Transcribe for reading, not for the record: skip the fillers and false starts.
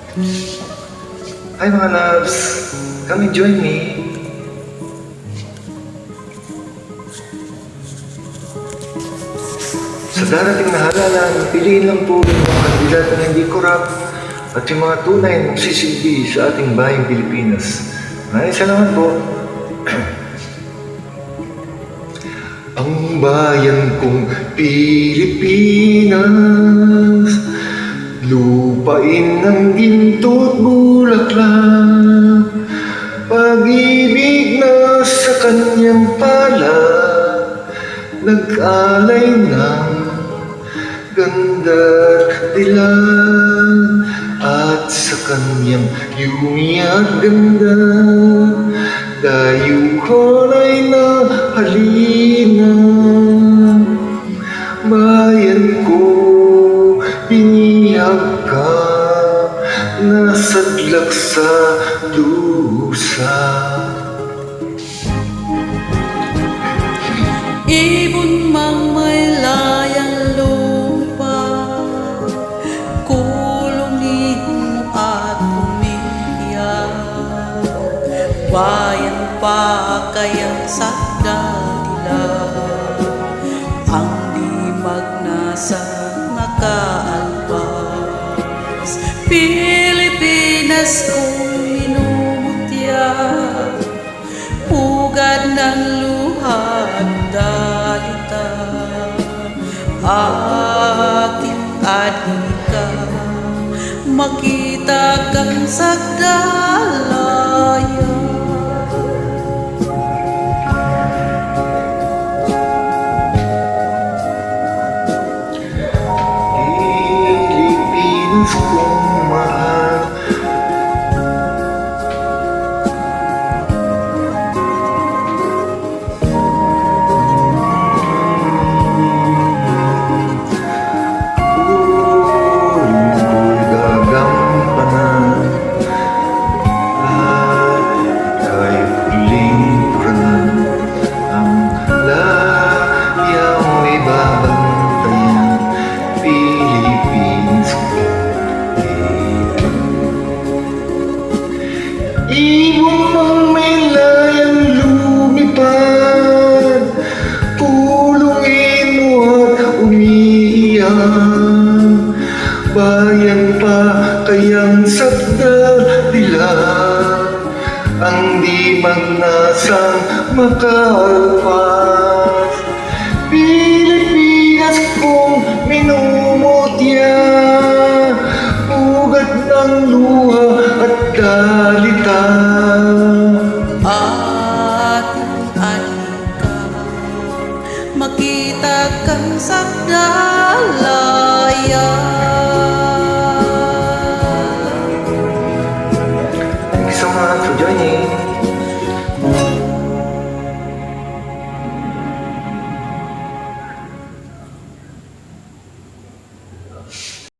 Hi mga loves! Come and join me. Sa darating na halalan, piliin lang po yung mga kandidato na hindi korap at yung mga tunay na magsisilbi sa ating bayang Pilipinas. Maraming salamat po. Ang bayan kong Pilipinas, lupain ng ginto't bulaklak, pag-ibig na sa kanyang pala, nag-alay ng ganda't dilag, at sa kanyang yumi at ganda, dayuhan ay nahalina. Bayan ko, pinihag ka, nasadlak sa dusa. Ibon mang may layang lupa, kulungin mo at umiiyak. Bayan pa kayang sa dadilag, ang di magnasa nakaalpas. Pilipinas kong minumutya, pugad ng luha at dalita, aking adhika, makita kang sagdalaya. Pilipinas kong mahal, puro gagampanan, at ika'y huling puranan. Ang laya mo'y babantayan, Pilipinas ko. Ibon mong may layang lumipad, pulungin mo at umiiyak. Bayan pa kayang sagdadilag, ang di magnasang makaalpas. Pilipinas kong minumutya, ugat ng luha at dalita,